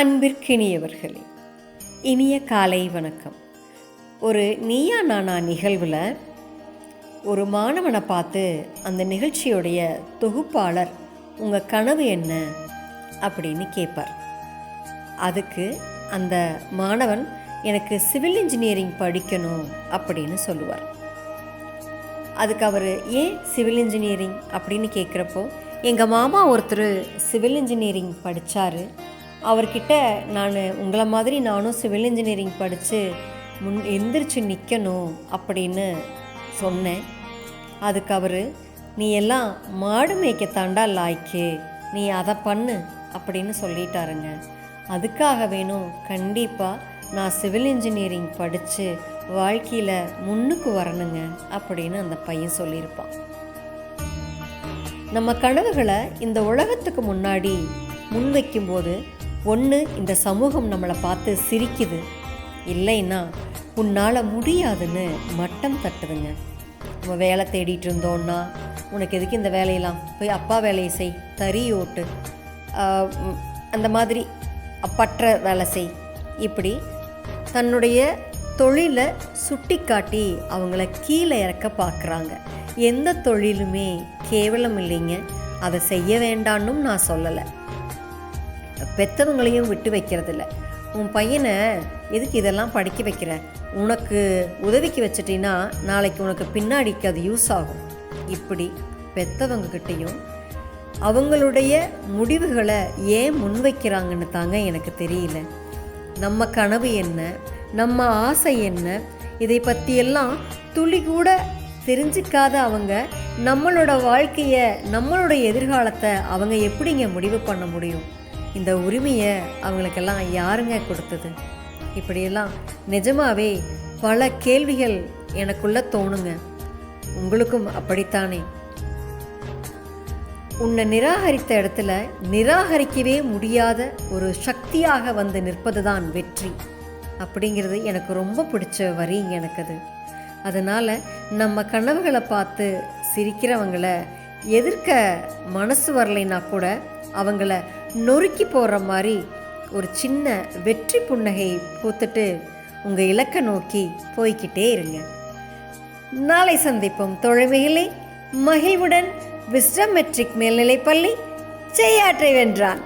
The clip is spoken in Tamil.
அன்பிற்கினியவர்களே, இனிய காலை வணக்கம். ஒரு நீயா நானா நிகழ்வில் ஒரு மாணவனை பார்த்து அந்த நிகழ்ச்சியுடைய தொகுப்பாளர் உங்கள் கனவு என்ன அப்படின்னு கேட்பார். அதுக்கு அந்த மாணவன் எனக்கு சிவில் இன்ஜினியரிங் படிக்கணும் அப்படின்னு சொல்லுவார். அதுக்கு அவர் ஏன் சிவில் இன்ஜினியரிங் அப்படின்னு கேட்குறப்போ, எங்கள் மாமா ஒருத்தர் சிவில் இன்ஜினியரிங் படித்தார், அவர்கிட்ட நான் உங்களை மாதிரி நானும் சிவில் இன்ஜினியரிங் படித்து எந்திரிச்சு நிற்கணும் அப்படின்னு சொன்னேன். அதுக்கு அவர், நீ எல்லாம் மாடு மேய்க்கத்தாண்டா லாய்க்கு, நீ அதை பண்ணு அப்படின்னு சொல்லிட்டாருங்க. அதுக்காக வேணும் கண்டிப்பாக நான் சிவில் இன்ஜினியரிங் படித்து வாழ்க்கையில் முன்னுக்கு வரணுங்க அப்படின்னு அந்த பையன் சொல்லியிருப்பான். நம்ம கனவுகளை இந்த உலகத்துக்கு முன்னாடி முன்வைக்கும்போது ஒன்று இந்த சமூகம் நம்மளை பார்த்து சிரிக்குது, இல்லைன்னா உன்னால் முடியாதுன்னு மட்டம் தட்டுதுங்க. நம்ம வேலை தேடிட்டு இருந்தோன்னா, உனக்கு எதுக்கு இந்த வேலையெல்லாம், போய் அப்பா வேலையை செய், தறி ஓட்டு, அந்த மாதிரி பற்ற வேலை செய், இப்படி தன்னுடைய தொழிலை சுட்டி காட்டி அவங்கள கீழே இறக்க பார்க்குறாங்க. எந்த தொழிலுமே கேவலம் இல்லைங்க, அதை செய்ய வேண்டான்னும் நான் சொல்லலை. பெற்றவங்களையும் விட்டு வைக்கிறதில்ல. உன் பையனை எதுக்கு இதெல்லாம் படிக்க வைக்கிற, உனக்கு உதவிக்கு வச்சிட்டின்னா நாளைக்கு உனக்கு பின்னாடிக்கு அது யூஸ் ஆகும். இப்படி பெற்றவங்கக்கிட்டையும் அவங்களுடைய முடிவுகளை ஏன் முன்வைக்கிறாங்கன்னு தாங்க எனக்கு தெரியல. நம்ம கனவு என்ன, நம்ம ஆசை என்ன, இதை பற்றியெல்லாம் துளி கூட தெரிஞ்சிக்காத அவங்க நம்மளோட வாழ்க்கையை, நம்மளோட எதிர்காலத்தை அவங்க எப்படிங்க முடிவு பண்ண முடியும்? இந்த உரிமையை அவங்களுக்கெல்லாம் யாருங்க கொடுத்தது? இப்படியெல்லாம் நிஜமாவே பல கேள்விகள் எனக்குள்ள தோணுங்க. உங்களுக்கும் அப்படித்தானே? உன்னை நிராகரித்த இடத்துல நிராகரிக்கவே முடியாத ஒரு சக்தியாக வந்து நிற்பது தான் வெற்றி அப்படிங்கிறது எனக்கு ரொம்ப பிடிச்ச வரிங்க எனக்கு அது. அதனால் நம்ம கனவுகளை பார்த்து சிரிக்கிறவங்களை எதிர்க்க மனசு வரலைன்னா கூட அவங்கள நொறுக்கி போடுற மாதிரி ஒரு சின்ன வெற்றி புன்னகை பூத்துட்டு உங்கள் இலக்கை நோக்கி போய்கிட்டே இருங்க. நாளை சந்திப்போம் தோழமைகளே. மகிழ்வுடன் விஸ்டம் மெட்ரிக் மேல்நிலைப்பள்ளி, செய்யாற்றை வென்றான்.